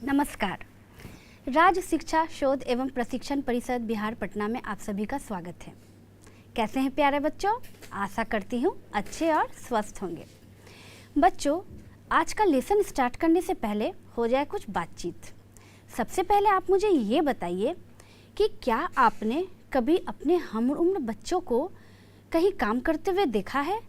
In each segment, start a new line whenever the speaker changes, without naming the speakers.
नमस्कार। राज्य शिक्षा शोध एवं प्रशिक्षण परिषद बिहार पटना में आप सभी का स्वागत है। कैसे हैं प्यारे बच्चों? आशा करती हूँ अच्छे और स्वस्थ होंगे। बच्चों, आज का लेसन स्टार्ट करने से पहले हो जाए कुछ बातचीत। सबसे पहले आप मुझे ये बताइए कि क्या आपने कभी अपने हम उम्र बच्चों को कहीं काम करते हुए देखा है?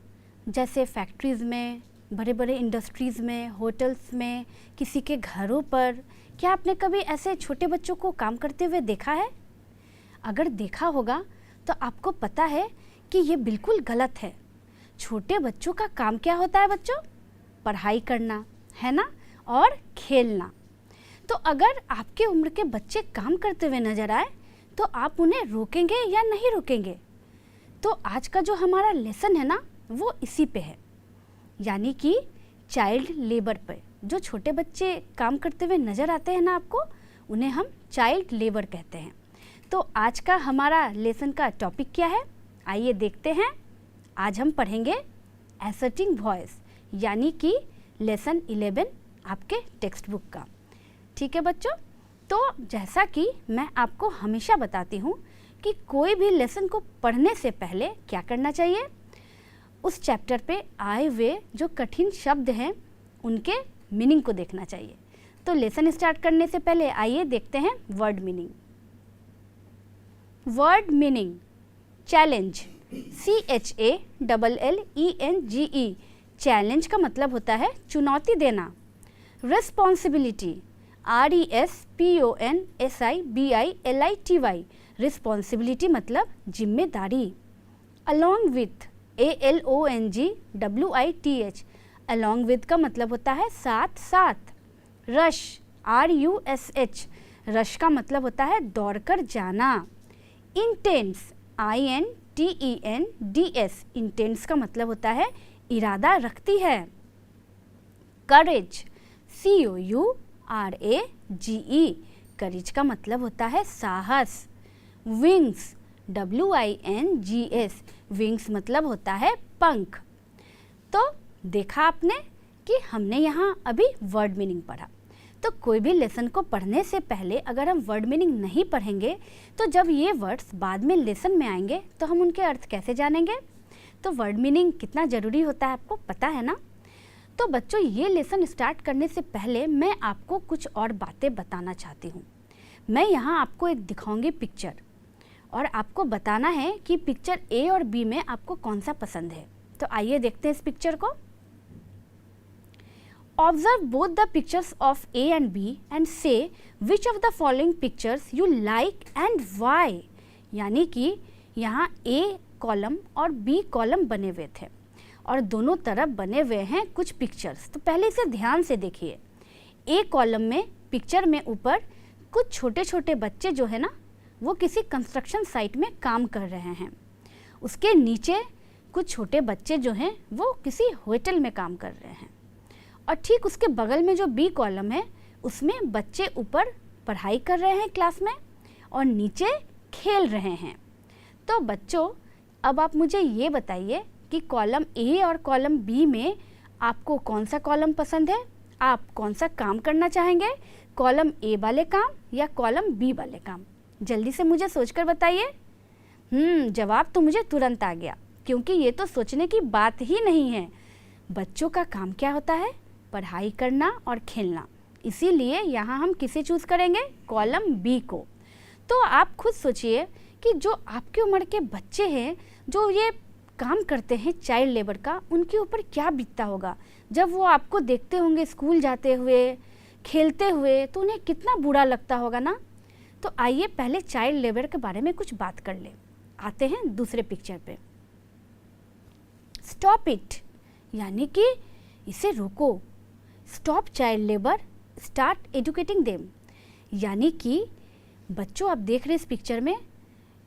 जैसे फैक्ट्रीज़ में, बड़े बड़े इंडस्ट्रीज़ में, होटल्स में, किसी के घरों पर। क्या आपने कभी ऐसे छोटे बच्चों को काम करते हुए देखा है? अगर देखा होगा तो आपको पता है कि ये बिल्कुल गलत है। छोटे बच्चों का काम क्या होता है बच्चों? पढ़ाई करना, है ना, और खेलना। तो अगर आपके उम्र के बच्चे काम करते हुए नज़र आए तो आप उन्हें रोकेंगे या नहीं रोकेंगे? तो आज का जो हमारा लेसन है ना, वो इसी पे है, यानी कि चाइल्ड लेबर पे। जो छोटे बच्चे काम करते हुए नज़र आते हैं ना आपको, उन्हें हम चाइल्ड लेबर कहते हैं। तो आज का हमारा लेसन का टॉपिक क्या है, आइए देखते हैं। आज हम पढ़ेंगे एसर्टिंग वॉइस, यानी कि लेसन 11 आपके टेक्स्ट बुक का। ठीक है बच्चों, तो जैसा कि मैं आपको हमेशा बताती हूँ कि कोई भी लेसन को पढ़ने से पहले क्या करना चाहिए, उस चैप्टर पे आए हुए जो कठिन शब्द हैं उनके मीनिंग को देखना चाहिए। तो लेसन स्टार्ट करने से पहले आइए देखते हैं word meaning. Word meaning: challenge, CHALLENGE, challenge का मतलब होता है चुनौती देना। रिस्पॉन्सिबिलिटी, RESPONSIBILITY, रिस्पॉन्सिबिलिटी मतलब जिम्मेदारी। Along with, ALONGWITH, along with का मतलब होता है साथ साथ। रश, RUSH, रश का मतलब होता है दौड़कर जाना। इंटेंस, INTENDS, इंटेंस का मतलब होता है इरादा रखती है। करेज, COURAGE, करेज का मतलब होता है साहस। विंग्स, WINGS, विंग्स मतलब होता है पंख। तो देखा आपने कि हमने यहाँ अभी वर्ड मीनिंग पढ़ा। तो कोई भी लेसन को पढ़ने से पहले अगर हम वर्ड मीनिंग नहीं पढ़ेंगे तो जब ये वर्ड्स बाद में लेसन में आएंगे तो हम उनके अर्थ कैसे जानेंगे? तो वर्ड मीनिंग कितना ज़रूरी होता है आपको पता है ना। तो बच्चों, ये लेसन स्टार्ट करने से पहले मैं आपको कुछ और बातें बताना चाहती हूँ। मैं यहाँ आपको एक दिखाऊंगी पिक्चर, और आपको बताना है कि पिक्चर A और B में आपको कौन सा पसंद है। तो आइए देखते हैं इस पिक्चर को। Observe both the pictures of A and B and say which of the following pictures you like and why, यानी कि यहाँ A कॉलम और B कॉलम बने हुए थे और दोनों तरफ बने हुए हैं कुछ पिक्चर्स। तो पहले इसे ध्यान से देखिए। A कॉलम में पिक्चर में ऊपर कुछ छोटे छोटे बच्चे जो है ना, वो किसी कंस्ट्रक्शन साइट में काम कर रहे हैं। उसके नीचे कुछ छोटे बच्चे जो हैं वो किसी होटल में काम कर रहे हैं। और ठीक उसके बगल में जो B कॉलम है उसमें बच्चे ऊपर पढ़ाई कर रहे हैं क्लास में और नीचे खेल रहे हैं। तो बच्चों, अब आप मुझे ये बताइए कि कॉलम A और कॉलम B में आपको कौन सा कॉलम पसंद है? आप कौन सा काम करना चाहेंगे, कॉलम A वाले काम या कॉलम B वाले काम? जल्दी से मुझे सोचकर बताइए। जवाब तो मुझे तुरंत आ गया, क्योंकि ये तो सोचने की बात ही नहीं है। बच्चों का काम क्या होता है? पढ़ाई करना और खेलना। इसीलिए यहाँ हम किसे चूज़ करेंगे? कॉलम B को। तो आप खुद सोचिए कि जो आपकी उम्र के बच्चे हैं जो ये काम करते हैं चाइल्ड लेबर का, उनके ऊपर क्या बीतता होगा जब वो आपको देखते होंगे स्कूल जाते हुए, खेलते हुए, तो उन्हें कितना बुरा लगता होगा ना। तो आइए पहले चाइल्ड लेबर के बारे में कुछ बात कर ले। आते हैं दूसरे पिक्चर पे। स्टॉप इट, यानी कि इसे रोको। Stop child labour, start educating them, यानी कि बच्चों आप देख रहे हैं इस पिक्चर में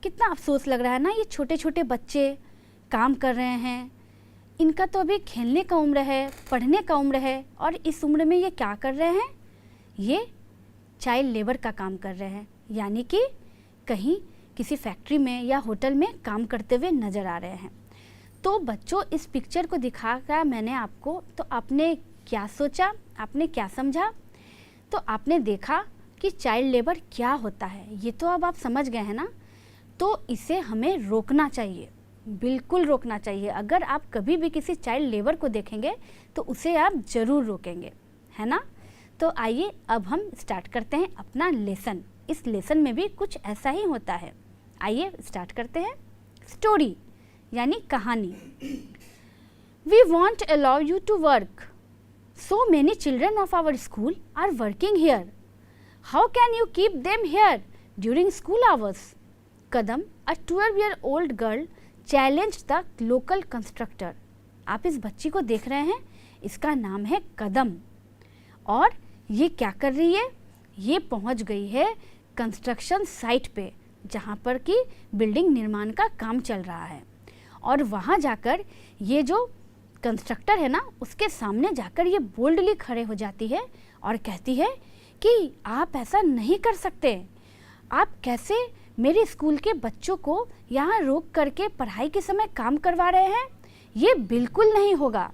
कितना अफसोस लग रहा है ना। ये छोटे छोटे बच्चे काम कर रहे हैं, इनका तो अभी खेलने का उम्र है, पढ़ने का उम्र है, और इस उम्र में ये क्या कर रहे हैं? ये चाइल्ड लेबर का काम कर रहे हैं, यानी कि कहीं किसी फैक्ट्री में या होटल में काम करते हुए नज़र आ रहे हैं। तो बच्चों, इस पिक्चर को दिखाकर मैंने आपको, तो आपने क्या सोचा, आपने क्या समझा? तो आपने देखा कि चाइल्ड लेबर क्या होता है, ये तो अब आप समझ गए हैं ना। तो इसे हमें रोकना चाहिए, बिल्कुल रोकना चाहिए। अगर आप कभी भी किसी चाइल्ड लेबर को देखेंगे तो उसे आप ज़रूर रोकेंगे, है ना। तो आइए अब हम स्टार्ट करते हैं अपना लेसन। इस लेसन में भी कुछ ऐसा ही होता है। आइए स्टार्ट करते हैं। स्टोरी यानी कहानी। We want allow you to work, so many children of our school are working here, how can you keep them here during school hours. Kadam, a 12-year-old girl challenged the local constructor। आप इस बच्ची को देख रहे हैं, इसका नाम है कदम। और ये क्या कर रही है, ये पहुंच गई है कंस्ट्रक्शन साइट पे जहां पर कि बिल्डिंग निर्माण का काम चल रहा है। और वहां जाकर ये जो कंस्ट्रक्टर है ना, उसके सामने जाकर ये बोल्डली खड़े हो जाती है और कहती है कि आप ऐसा नहीं कर सकते, आप कैसे मेरे स्कूल के बच्चों को यहाँ रोक करके पढ़ाई के समय काम करवा रहे हैं, ये बिल्कुल नहीं होगा।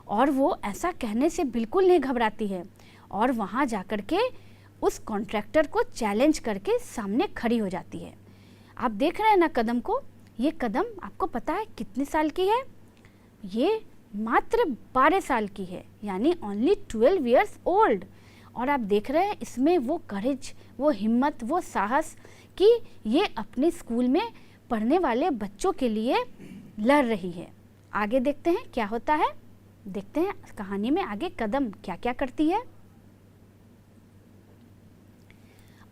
और वो ऐसा कहने से बिल्कुल नहीं घबराती है और वहाँ जाकर के उस कॉन्ट्रैक्टर को चैलेंज करके सामने खड़ी हो जाती है। आप देख रहे हैं ना कदम को, ये कदम आपको पता है कितने साल की है, ये मात्र 12 साल की है, यानी ओनली 12 years old। और आप देख रहे हैं इसमें वो करेज, वो हिम्मत, वो साहस कि ये अपने स्कूल में पढ़ने वाले बच्चों के लिए लड़ रही है। आगे देखते हैं क्या होता है, देखते हैं कहानी में आगे कदम क्या क्या करती है।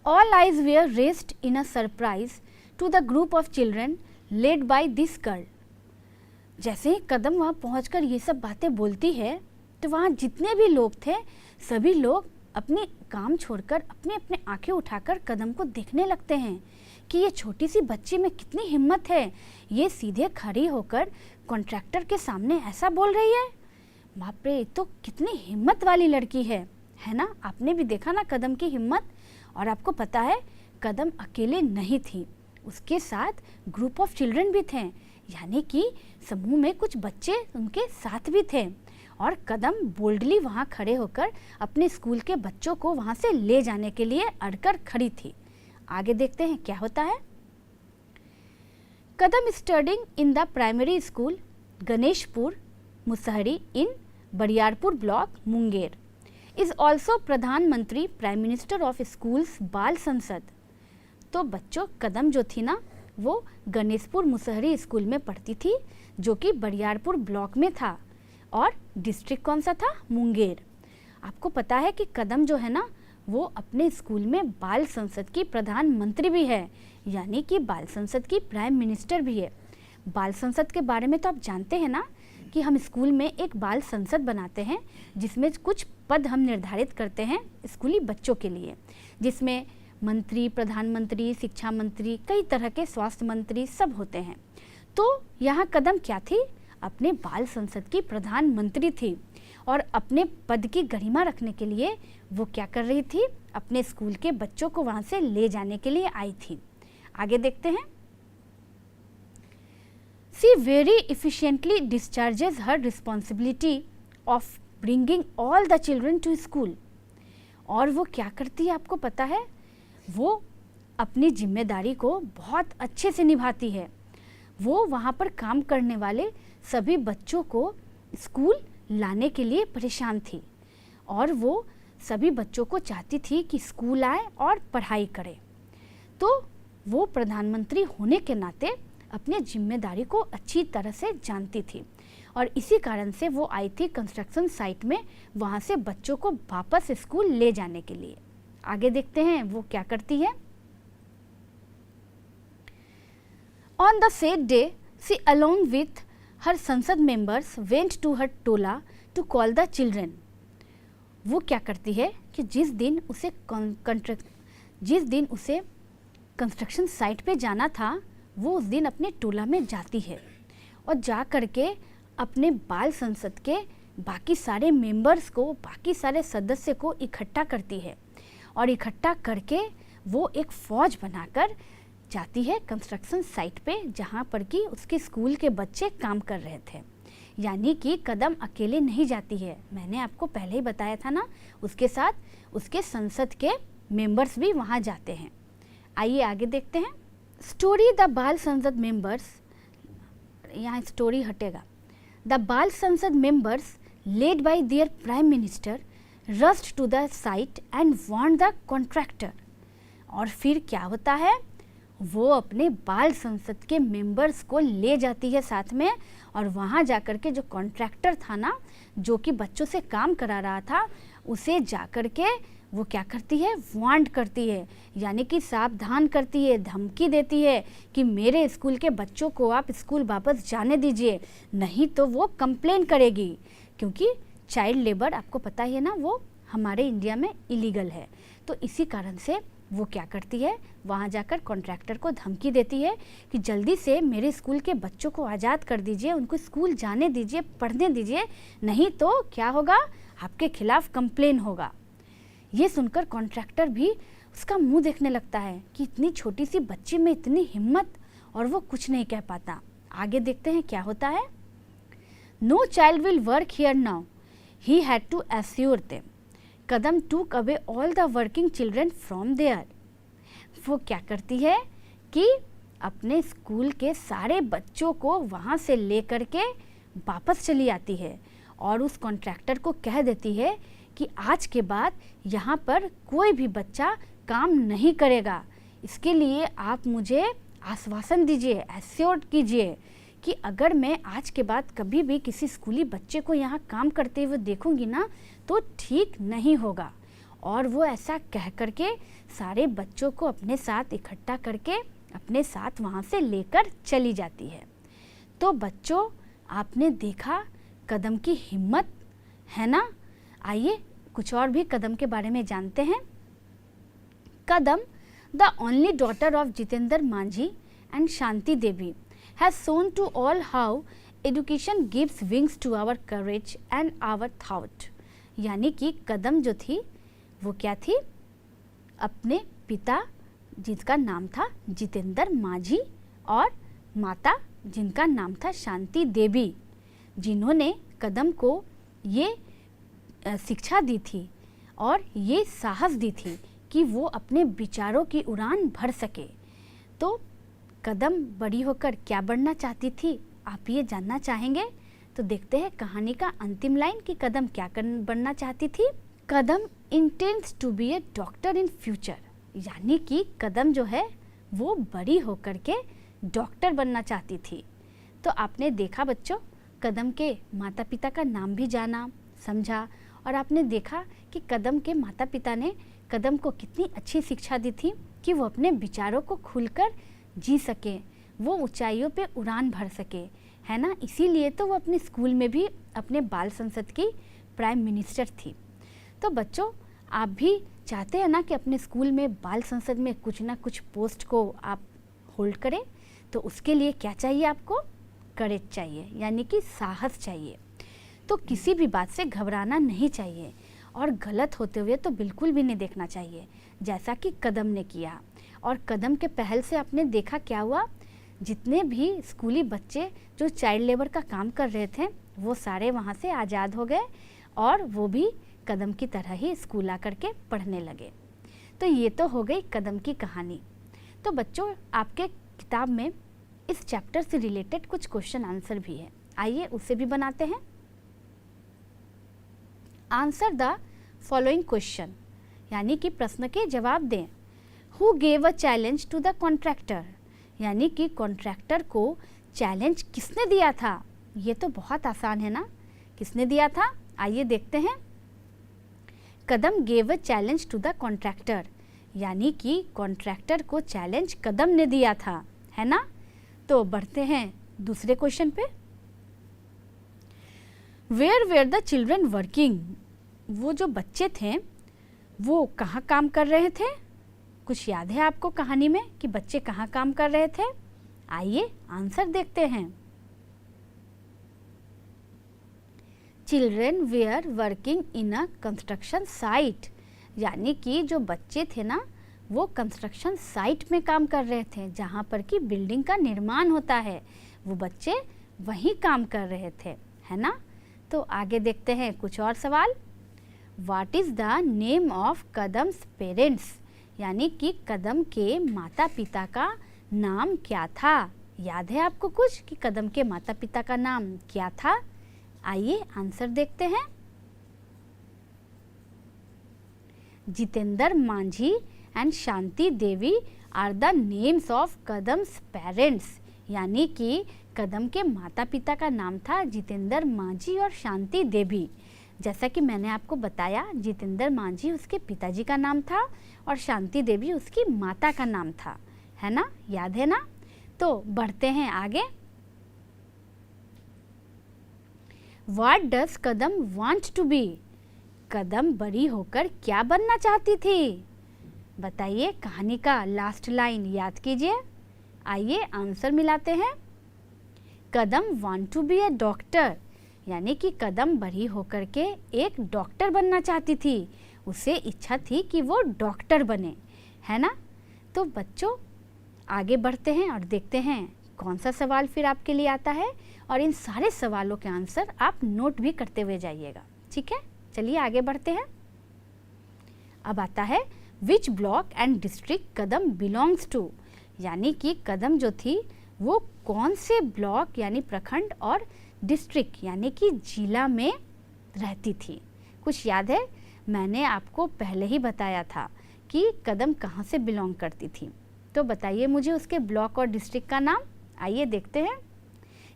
All eyes were raised in a surprise to the group of children led by this girl। जैसे ही कदम वहाँ पहुँचकर ये सब बातें बोलती है तो वहाँ जितने भी लोग थे सभी लोग अपने काम छोड़कर अपने अपने आंखें उठाकर कदम को देखने लगते हैं कि ये छोटी सी बच्ची में कितनी हिम्मत है, ये सीधे खड़ी होकर कॉन्ट्रैक्टर के सामने ऐसा बोल रही है। बाप रे, तो कितनी हिम्मत वाली लड़की है ना। आपने भी देखा ना कदम की हिम्मत। और आपको पता है कदम अकेले नहीं थी, उसके साथ ग्रुप ऑफ चिल्ड्रन भी थे, यानी कि समूह में कुछ बच्चे उनके साथ भी थे। और कदम बोल्डली वहाँ खड़े होकर अपने स्कूल के बच्चों को वहाँ से ले जाने के लिए अड़कर खड़ी थी। आगे देखते हैं क्या होता है। Kadam studying in the primary school Ganeshpur Musahari in Bariyarpur block Munger is also प्रधानमंत्री प्राइम मिनिस्टर ऑफ स्कूल्स बाल संसद। तो बच्चों, कदम जो थी ना वो गणेशपुर मुसहरी स्कूल में पढ़ती थी जो कि बरियारपुर ब्लॉक में था और डिस्ट्रिक्ट कौन सा था, मुंगेर। आपको पता है कि कदम जो है ना वो अपने स्कूल में बाल संसद की प्रधानमंत्री भी है, यानी कि बाल संसद की प्राइम मिनिस्टर भी है। बाल संसद के बारे में तो आप जानते हैं ना कि हम स्कूल में एक बाल संसद बनाते हैं जिसमें कुछ पद हम निर्धारित करते हैं स्कूली बच्चों के लिए, जिसमें मंत्री, प्रधानमंत्री, शिक्षा मंत्री, कई तरह के स्वास्थ्य मंत्री सब होते हैं। तो यहाँ कदम क्या थी, अपने बाल संसद की प्रधानमंत्री थी और अपने पद की गरिमा रखने के लिए वो क्या कर रही थी, अपने स्कूल के बच्चों को वहाँ से ले जाने के लिए आई थी। आगे देखते हैं। She very efficiently discharges her responsibility of bringing all the children to school। और वो क्या करती है आपको पता है, वो अपनी जिम्मेदारी को बहुत अच्छे से निभाती है। वो वहाँ पर काम करने वाले सभी बच्चों को स्कूल लाने के लिए परेशान थी और वो सभी बच्चों को चाहती थी कि स्कूल आए और पढ़ाई करें। तो वो प्रधानमंत्री होने के नाते अपनी जिम्मेदारी को अच्छी तरह से जानती थी और इसी कारण से वो आई थी कंस्ट्रक्शन साइट में वहाँ से बच्चों को वापस स्कूल ले जाने के लिए। आगे देखते हैं वो क्या करती है। On the said day, she along with her संसद members went to her tola to call the children। वो क्या करती है कि जिस दिन उसे कंस्ट्रक्शन साइट पे जाना था वो उस दिन अपने टोला में जाती है और जा करके अपने बाल संसद के बाकी सारे मेंबर्स को, बाकी सारे सदस्य को इकट्ठा करती है और इकट्ठा करके वो एक फौज बनाकर जाती है कंस्ट्रक्शन साइट पे जहाँ पर कि उसके स्कूल के बच्चे काम कर रहे थे। यानी कि कदम अकेले नहीं जाती है, मैंने आपको पहले ही बताया था ना, उसके साथ उसके संसद के मेंबर्स भी वहाँ जाते हैं। आइए आगे देखते हैं। Story the Bal Sansad members, यहाँ स्टोरी हटेगा। The Bal Sansad members led by their prime minister rushed to the site and warned the contractor. और फिर क्या होता है, वो अपने बाल संसद के मेंबर्स को ले जाती है साथ में, और वहाँ जाकर के जो कॉन्ट्रैक्टर था ना, जो कि बच्चों से काम करा रहा था, उसे जाकर के वो क्या करती है, वार्न करती है, यानी कि सावधान करती है, धमकी देती है कि मेरे स्कूल के बच्चों को आप स्कूल वापस जाने दीजिए, नहीं तो वो कंप्लेन करेगी। क्योंकि चाइल्ड लेबर आपको पता ही है ना, वो हमारे इंडिया में इलीगल है। तो इसी कारण से वो क्या करती है, वहाँ जाकर कॉन्ट्रैक्टर को धमकी देती है कि जल्दी से मेरे स्कूल के बच्चों को आज़ाद कर दीजिए, उनको स्कूल जाने दीजिए, पढ़ने दीजिए, नहीं तो क्या होगा, आपके खिलाफ कंप्लेन होगा। ये सुनकर कॉन्ट्रैक्टर भी उसका मुंह देखने लगता है कि इतनी छोटी सी बच्ची में इतनी हिम्मत, और वो कुछ नहीं कह पाता। आगे देखते हैं क्या होता है। No child will work here now, he had to assure them. Kadam took away all the working children from there. वो क्या करती है कि अपने स्कूल के सारे बच्चों को वहाँ से लेकर के वापस चली आती है, और उस कॉन्ट्रैक्टर को कह देती है कि आज के बाद यहाँ पर कोई भी बच्चा काम नहीं करेगा। इसके लिए आप मुझे आश्वासन दीजिए, एश्योर कीजिए कि अगर मैं आज के बाद कभी भी किसी स्कूली बच्चे को यहाँ काम करते हुए देखूंगी ना, तो ठीक नहीं होगा। और वो ऐसा कह करके सारे बच्चों को अपने साथ इकट्ठा करके अपने साथ वहाँ से लेकर चली जाती है। तो बच्चों, आपने देखा कदम की हिम्मत, है ना। आइए कुछ और भी कदम के बारे में जानते हैं। Kadam, the only daughter of Jitendra Manjhi and Shanti Devi, has shown to all how education gives wings to our courage and our thought। यानी कि कदम जो थी वो क्या थी, अपने पिता जिनका नाम था जितेंद्र मांझी और माता जिनका नाम था शांति देवी, जिन्होंने कदम को ये शिक्षा दी थी और ये साहस दी थी कि वो अपने विचारों की उड़ान भर सके। तो कदम बड़ी होकर क्या बनना चाहती थी, आप ये जानना चाहेंगे? तो देखते हैं कहानी का अंतिम लाइन कि कदम क्या बनना चाहती थी। Kadam intends to be a doctor in future, यानी कि कदम जो है वो बड़ी होकर के डॉक्टर बनना चाहती थी। तो आपने देखा बच्चों, कदम के माता पिता का नाम भी जाना, समझा, और आपने देखा कि कदम के माता पिता ने कदम को कितनी अच्छी शिक्षा दी थी कि वो अपने विचारों को खुलकर जी सके, वो ऊंचाइयों पे उड़ान भर सके, है ना। इसीलिए तो वो अपने स्कूल में भी अपने बाल संसद की प्राइम मिनिस्टर थी। तो बच्चों, आप भी चाहते हैं ना कि अपने स्कूल में बाल संसद में कुछ ना कुछ पोस्ट को आप होल्ड करें, तो उसके लिए क्या चाहिए आपको? करेज चाहिए, यानी कि साहस चाहिए। तो किसी भी बात से घबराना नहीं चाहिए और गलत होते हुए तो बिल्कुल भी नहीं देखना चाहिए, जैसा कि कदम ने किया। और कदम के पहल से आपने देखा क्या हुआ, जितने भी स्कूली बच्चे जो चाइल्ड लेबर का काम कर रहे थे वो सारे वहाँ से आज़ाद हो गए और वो भी कदम की तरह ही स्कूल आकर के पढ़ने लगे। तो ये तो हो गई कदम की कहानी। तो बच्चों, आपके किताब में इस चैप्टर से रिलेटेड कुछ क्वेश्चन आंसर भी है, आइए उसे भी बनाते हैं। आंसर द फॉलोइंग क्वेश्चन, यानी कि प्रश्न के जवाब दें। Who gave a challenge to the contractor, यानी कि कॉन्ट्रैक्टर को चैलेंज किसने दिया था? ये तो बहुत आसान है ना, किसने दिया था? आइए देखते हैं। Kadam gave a challenge to the contractor, यानी कि कॉन्ट्रैक्टर को चैलेंज कदम ने दिया था, है ना। तो बढ़ते हैं दूसरे क्वेश्चन पे। Where were the children working, वो जो बच्चे थे वो कहाँ काम कर रहे थे? कुछ याद है आपको कहानी में कि बच्चे कहाँ काम कर रहे थे? आइए आंसर देखते हैं। Children were working in a construction site, यानी कि जो बच्चे थे ना वो कंस्ट्रक्शन साइट में काम कर रहे थे, जहाँ पर कि बिल्डिंग का निर्माण होता है, वो बच्चे वहीं काम कर रहे थे, है ना। तो आगे देखते हैं कुछ और सवाल। What is the name of Kadam's parents, यानी कि कदम के माता पिता का नाम क्या था। याद है आपको कुछ कि कदम के माता पिता का नाम क्या था? आइए आंसर देखते हैं। Jitendra Manjhi and Shanti Devi are the names of Kadam's parents, यानी कि कदम के माता पिता का नाम था जितेंद्र मांझी और शांति देवी। जैसा कि मैंने आपको बताया, जितेंद्र मांझी उसके पिताजी का नाम था और शांति देवी उसकी माता का नाम था, है ना, याद है ना। तो बढ़ते हैं आगे। What does Kadam want to be? कदम बड़ी होकर क्या बनना चाहती थी? बताइए, कहानी का लास्ट लाइन याद कीजिए। आइए आंसर मिलाते हैं। कदम want to be a doctor, यानी कि कदम बड़ी होकर के एक डॉक्टर बनना चाहती थी। उसे इच्छा थी कि वो डॉक्टर बने, है ना। तो बच्चों आगे बढ़ते हैं और देखते हैं कौन सा सवाल फिर आपके लिए आता है, और इन सारे सवालों के आंसर आप नोट भी करते हुए जाइएगा, ठीक है। चलिए आगे बढ़ते हैं। अब आता है which block and district Kadam belongs to, यानी कि कदम जो थी वो कौन से ब्लॉक यानी प्रखंड और डिस्ट्रिक्ट यानी कि जिला में रहती थी। कुछ याद है? मैंने आपको पहले ही बताया था कि कदम कहाँ से बिलोंग करती थी। तो बताइए मुझे उसके ब्लॉक और डिस्ट्रिक्ट का नाम। आइए देखते हैं।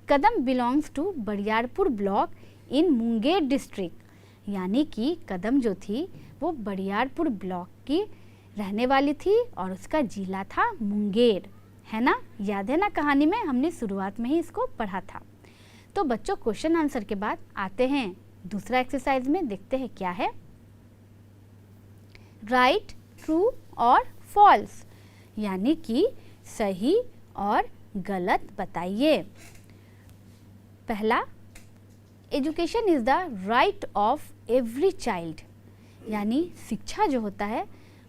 Kadam belongs to Bariyarpur block in Munger district, यानी कि कदम जो थी वो बरियारपुर ब्लॉक की रहने वाली थी और उसका जिला था मुंगेर, है ना। याद है ना, कहानी में हमने शुरुआत में ही इसको पढ़ा था। तो बच्चों क्वेश्चन आंसर के बाद आते हैं दूसरा एक्सरसाइज में, देखते हैं क्या है। राइट, ट्रू और फॉल्स, यानी कि सही और गलत बताइए। पहला, education is the right of every child, यानी शिक्षा जो होता है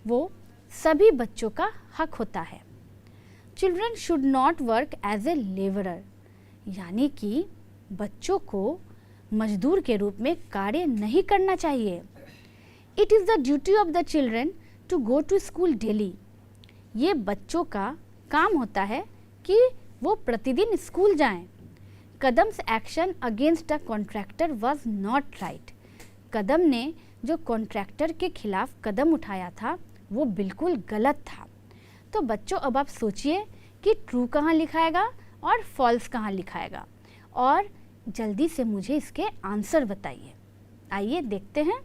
वो सभी बच्चों का हक होता है। Children should not work as a labourer, यानी कि बच्चों को मजदूर के रूप में कार्य नहीं करना चाहिए। It is the duty of the children to go to school daily, ये बच्चों का काम होता है कि वो प्रतिदिन स्कूल जाएं। Kadam's action against the contractor was not right, Kadam ने जो कॉन्ट्रैक्टर के खिलाफ कदम उठाया था वो बिल्कुल गलत था। तो बच्चों अब आप सोचिए कि ट्रू कहाँ लिखाएगा और फॉल्स कहाँ लिखाएगा, और जल्दी से मुझे इसके आंसर बताइए। आइए देखते हैं।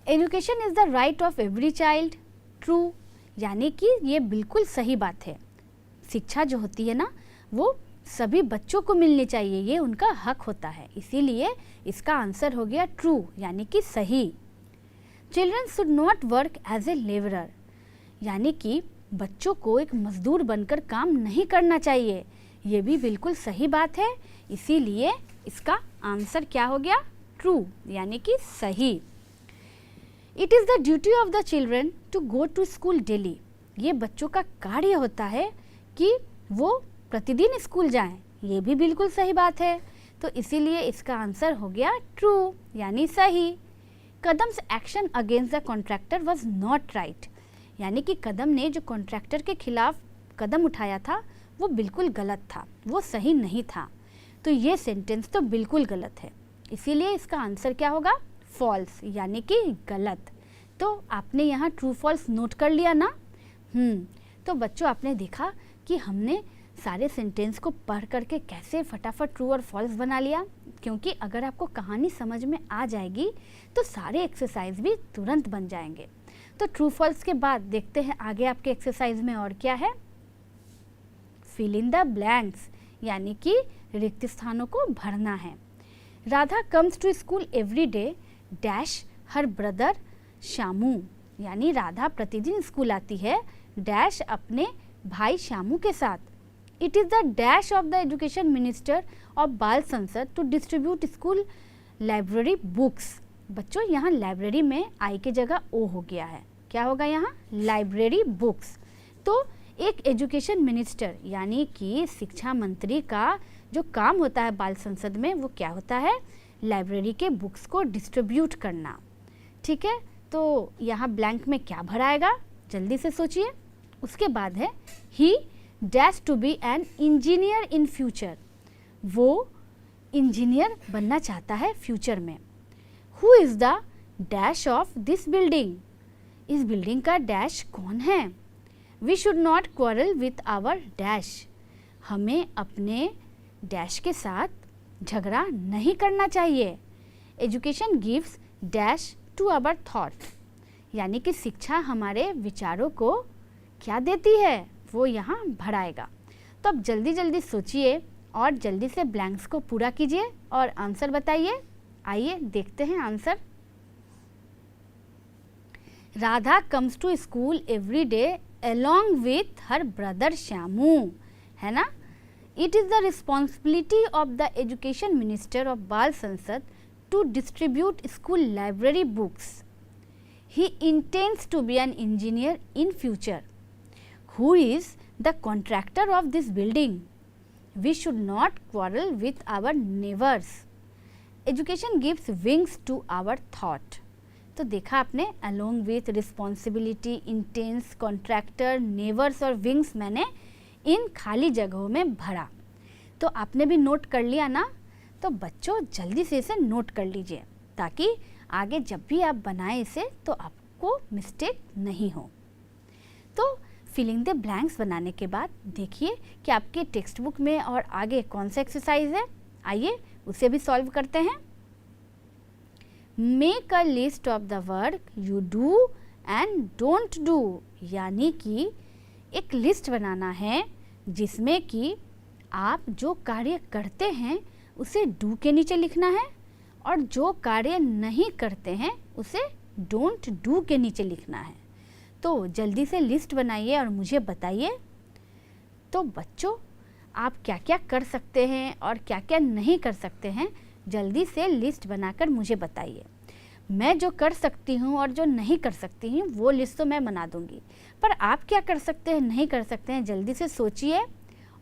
Education is the right of every child, true, यानी कि ये बिल्कुल सही बात है। शिक्षा जो होती है ना वो सभी बच्चों को मिलनी चाहिए, ये उनका हक होता है, इसीलिए इसका आंसर हो गया ट्रू, यानी कि सही। Children should not work as a labourer, यानी कि बच्चों को एक मजदूर बनकर काम नहीं करना चाहिए, ये भी बिल्कुल सही बात है, इसीलिए इसका आंसर क्या हो गया? ट्रू, यानी कि सही। It is the duty of the children to go to school daily, ये बच्चों का कार्य होता है कि वो प्रतिदिन स्कूल जाएं, ये भी बिल्कुल सही बात है, तो इसीलिए इसका आंसर हो गया ट्रू, यानी सही। Kadam's action against the contractor was not right, यानी कि कदम ने जो कॉन्ट्रैक्टर के खिलाफ कदम उठाया था वो बिल्कुल गलत था, वो सही नहीं था। तो ये सेंटेंस तो बिल्कुल गलत है, इसीलिए इसका आंसर क्या होगा? फॉल्स, यानी कि गलत। तो आपने यहाँ ट्रू फॉल्स नोट कर लिया ना? तो बच्चों आपने देखा कि हमने सारे सेंटेंस को पढ़ करके कैसे फटाफट ट्रू और फॉल्स बना लिया, क्योंकि अगर आपको कहानी समझ में आ जाएगी तो सारे एक्सरसाइज भी तुरंत बन जाएंगे। तो ट्रू फॉल्स के बाद देखते हैं आगे आपके एक्सरसाइज में और क्या है। फिल इन द ब्लैंक्स, यानी कि रिक्त स्थानों को भरना है। Radha comes to school every day dash her brother Shamu, यानी राधा प्रतिदिन स्कूल आती है डैश अपने भाई शामू के साथ। It is the dash of the education minister of Bal Sansad to distribute school library books. बच्चों यहाँ लाइब्रेरी में आई की जगह ओ हो गया है, क्या होगा यहाँ? Library books. तो एक एजुकेशन मिनिस्टर यानी कि शिक्षा मंत्री का जो काम होता है बाल संसद में वो क्या होता है? लाइब्रेरी के बुक्स को डिस्ट्रीब्यूट करना। ठीक है, तो यहाँ ब्लैंक में क्या भराएगा, जल्दी से सोचिए। उसके बाद है ही dash to be an engineer in future, वो इंजीनियर बनना चाहता है फ्यूचर में। Who is the dash of this building, इस बिल्डिंग का डैश कौन है। We should not quarrel with our dash, हमें अपने डैश के साथ झगड़ा नहीं करना चाहिए। Education gives dash to our thought, यानी कि शिक्षा हमारे विचारों को क्या देती है, वो यहाँ भराएगा। तो अब जल्दी जल्दी सोचिए और जल्दी से ब्लैंक्स को पूरा कीजिए और आंसर बताइए। आइए देखते हैं answer. Radha comes to school every day along with her brother Shamu, है ना। It is the responsibility of the education minister of Bal Sansad to distribute school library books. He intends to be an engineer in future. Who is the contractor of this building? We should not quarrel with our neighbors. Education gives wings to our thought. तो देखा आपने, along with, responsibility, intense, contractor, नेवर्स और wings मैंने इन खाली जगहों में भरा। तो आपने भी नोट कर लिया ना, तो बच्चों जल्दी से इसे नोट कर लीजिए ताकि आगे जब भी आप बनाएं इसे तो आपको मिस्टेक नहीं हो। तो फिलिंग द ब्लैंक्स बनाने के बाद देखिए कि आपके टेक्स्ट बुक में और आगे कौन सा एक्सरसाइज है, आइए उसे भी सॉल्व करते हैं। Make a list of the work you do and don't do, यानी कि एक लिस्ट बनाना है जिसमें कि आप जो कार्य करते हैं उसे डू के नीचे लिखना है और जो कार्य नहीं करते हैं उसे डोंट डू के नीचे लिखना है। तो जल्दी से लिस्ट बनाइए और मुझे बताइए। तो बच्चों आप क्या क्या कर सकते हैं और क्या क्या नहीं कर सकते हैं, जल्दी से लिस्ट बनाकर मुझे बताइए। मैं जो कर सकती हूँ और जो नहीं कर सकती हूँ वो लिस्ट तो मैं बना दूँगी, पर आप क्या कर सकते हैं, नहीं कर सकते हैं, जल्दी से सोचिए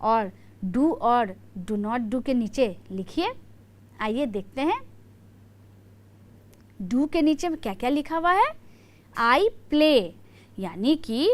और डू और डू नॉट डू के नीचे लिखिए। आइए देखते हैं डू के नीचे में क्या क्या लिखा हुआ है। आई प्ले, यानी कि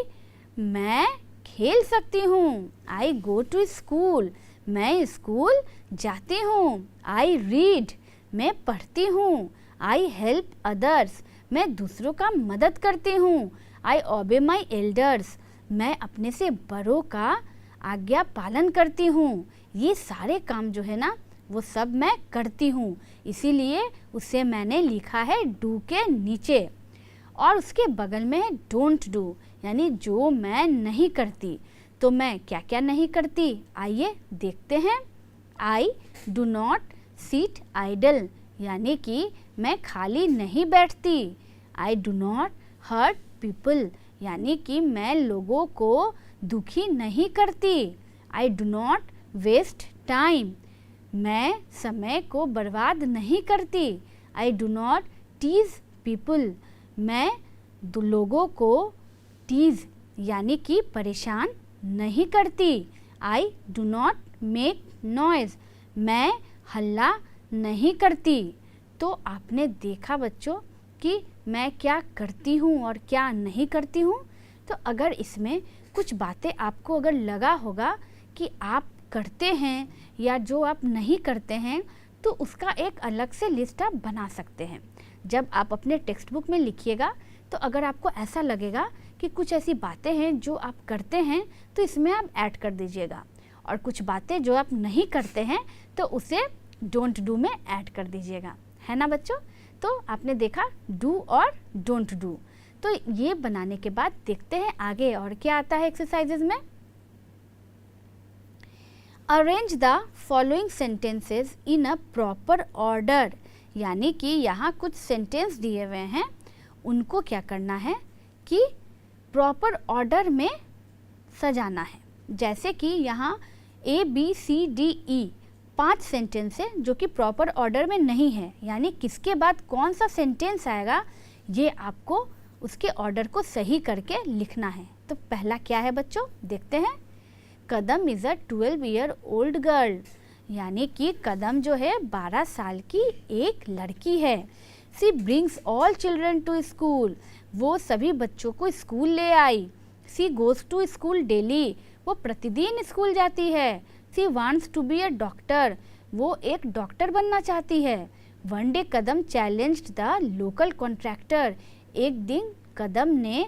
मैं खेल सकती हूँ। आई गो टू स्कूल, मैं स्कूल जाती हूँ। आई रीड, मैं पढ़ती हूँ। आई हेल्प अदर्स, मैं दूसरों का मदद करती हूँ। आई ओबे माई एल्डर्स, मैं अपने से बड़ों का आज्ञा पालन करती हूँ। ये सारे काम जो है ना वो सब मैं करती हूँ, इसीलिए उसे मैंने लिखा है डू के नीचे। और उसके बगल में है डोंट डू, यानी जो मैं नहीं करती। तो मैं क्या क्या नहीं करती, आइए देखते हैं। I do not sit idle, यानी कि मैं खाली नहीं बैठती। I do not hurt people, यानी कि मैं लोगों को दुखी नहीं करती। I do not waste time, मैं समय को बर्बाद नहीं करती। I do not tease people, मैं लोगों को टीज यानी कि परेशान नहीं करती। I do not make noise, मैं हल्ला नहीं करती। तो आपने देखा बच्चों कि मैं क्या करती हूँ और क्या नहीं करती हूँ। तो अगर इसमें कुछ बातें आपको अगर लगा होगा कि आप करते हैं या जो आप नहीं करते हैं, तो उसका एक अलग से लिस्ट आप बना सकते हैं। जब आप अपने टेक्स्ट बुक में लिखिएगा तो अगर आपको ऐसा लगेगा कि कुछ ऐसी बातें हैं जो आप करते हैं तो इसमें आप ऐड कर दीजिएगा, और कुछ बातें जो आप नहीं करते हैं तो उसे डोंट डू में ऐड कर दीजिएगा, है ना बच्चों। तो आपने देखा डू और डोंट डू। तो ये बनाने के बाद देखते हैं आगे और क्या आता है एक्सरसाइजेज में। Arrange the following sentences in a proper order, यानी कि यहाँ कुछ सेंटेंस दिए हुए हैं, उनको क्या करना है कि प्रॉपर ऑर्डर में सजाना है। जैसे कि यहाँ ABCDE 5 सेंटेंस है जो कि प्रॉपर ऑर्डर में नहीं है, यानी किसके बाद कौन सा सेंटेंस आएगा ये आपको उसके ऑर्डर को सही करके लिखना है। तो पहला क्या है बच्चों, देखते हैं। Kadam is a 12 year old girl, यानी कि कदम जो है 12 साल की एक लड़की है। She brings all children to school, वो सभी बच्चों को स्कूल ले आई। She goes to school daily, वो प्रतिदिन स्कूल जाती है। She wants to be a doctor, वो एक डॉक्टर बनना चाहती है। One day Kadam challenged the local contractor, एक दिन कदम ने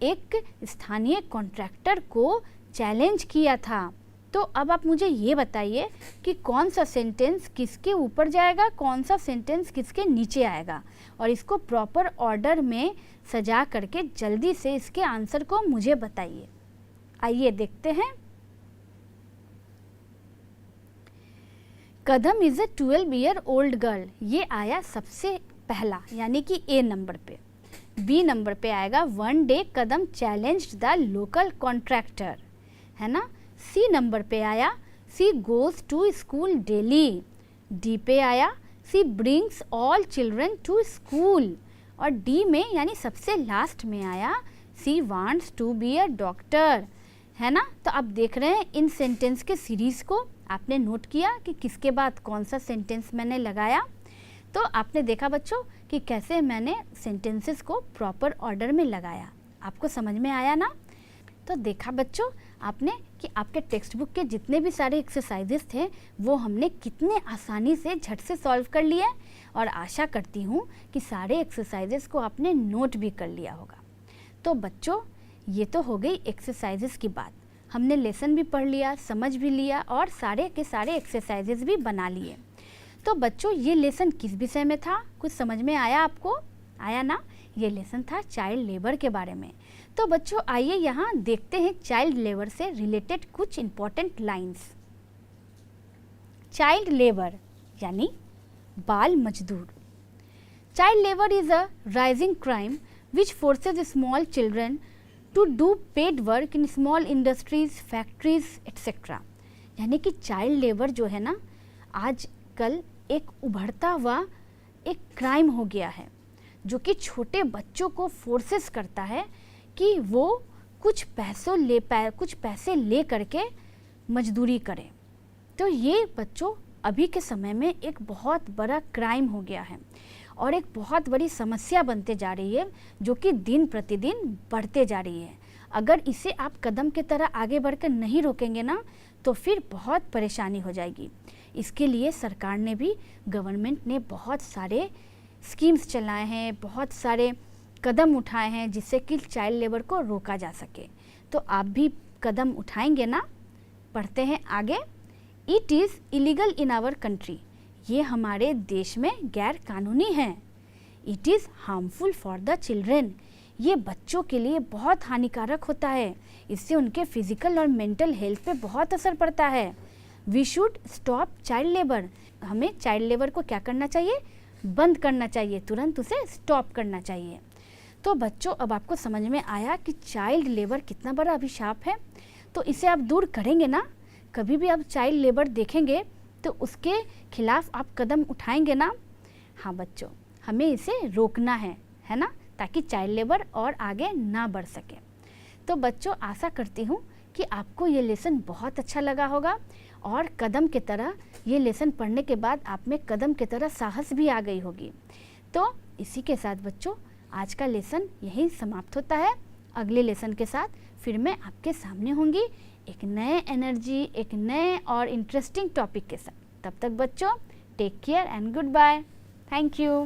एक स्थानीय कॉन्ट्रैक्टर को चैलेंज किया था। तो अब आप मुझे ये बताइए कि कौन सा सेंटेंस किसके ऊपर जाएगा, कौन सा सेंटेंस किसके नीचे आएगा, और इसको प्रॉपर ऑर्डर में सजा करके जल्दी से इसके आंसर को मुझे बताइए। आइए देखते हैं। Kadam is a 12 year old girl, ये आया सबसे पहला यानी कि ए नंबर पे। बी नंबर पे आएगा one day Kadam challenged the local contractor, है ना। सी नंबर पे आया she goes to school daily. D पे आया she brings all children to school. और डी में यानी सबसे लास्ट में आया she wants to be a doctor, है ना। तो आप देख रहे हैं इन सेंटेंस के सीरीज़ को, आपने नोट किया कि किसके बाद कौन सा सेंटेंस मैंने लगाया। तो आपने देखा बच्चों कि कैसे मैंने सेंटेंसेस को प्रॉपर ऑर्डर में लगाया, आपको समझ में आया ना। तो देखा बच्चों आपने कि आपके टेक्स्ट बुक के जितने भी सारे एक्सरसाइजेस थे वो हमने कितने आसानी से झट से सॉल्व कर लिए, और आशा करती हूँ कि सारे एक्सरसाइजेस को आपने नोट भी कर लिया होगा। तो बच्चों ये तो हो गई एक्सरसाइजेस की बात, हमने लेसन भी पढ़ लिया, समझ भी लिया और सारे के सारे एक्सरसाइजेस भी बना लिए। तो बच्चों ये लेसन किस विषय में था, कुछ समझ में आया आपको? आया ना। ये लेसन था चाइल्ड लेबर के बारे में। तो बच्चों आइए यहाँ देखते हैं चाइल्ड लेबर से रिलेटेड कुछ इम्पॉर्टेंट लाइंस। चाइल्ड लेबर यानी बाल मजदूर। Child labour is a rising crime which forces small children to do paid work in small industries, factories etcetera. यानी कि चाइल्ड लेबर जो है ना आजकल एक उभरता हुआ एक क्राइम हो गया है, जो कि छोटे बच्चों को फोर्सेस करता है कि वो कुछ पैसे ले करके मजदूरी करें। तो ये बच्चों अभी के समय में एक बहुत बड़ा क्राइम हो गया है और एक बहुत बड़ी समस्या बनते जा रही है, जो कि दिन प्रतिदिन बढ़ते जा रही है। अगर इसे आप कदम की तरह आगे बढ़कर नहीं रोकेंगे ना तो फिर बहुत परेशानी हो जाएगी। इसके लिए सरकार ने भी, गवर्नमेंट ने बहुत सारे स्कीम्स चलाए हैं, बहुत सारे कदम उठाए हैं जिससे कि चाइल्ड लेबर को रोका जा सके। तो आप भी कदम उठाएंगे ना। पढ़ते हैं आगे। It is illegal in our country, ये हमारे देश में गैर कानूनी है। It is harmful for the children, ये बच्चों के लिए बहुत हानिकारक होता है, इससे उनके फिजिकल और मेंटल हेल्थ पे बहुत असर पड़ता है। We should stop child labour, हमें चाइल्ड लेबर को क्या करना चाहिए, बंद करना चाहिए, तुरंत उसे स्टॉप करना चाहिए। तो बच्चों अब आपको समझ में आया कि चाइल्ड लेबर कितना बड़ा अभिशाप है। तो इसे आप दूर करेंगे ना। कभी भी आप चाइल्ड लेबर देखेंगे तो उसके खिलाफ आप कदम उठाएंगे ना। हाँ बच्चों, हमें इसे रोकना है ना, ताकि चाइल्ड लेबर और आगे ना बढ़ सके। तो बच्चों आशा करती हूँ कि आपको ये लेसन बहुत अच्छा लगा होगा और कदम की तरह ये लेसन पढ़ने के बाद आप में कदम की तरह साहस भी आ गई होगी। तो इसी के साथ बच्चों आज का लेसन यहीं समाप्त होता है। अगले लेसन के साथ फिर मैं आपके सामने होंगी एक नए एनर्जी, एक नए और इंटरेस्टिंग टॉपिक के साथ। तब तक बच्चों take care and goodbye. Thank you.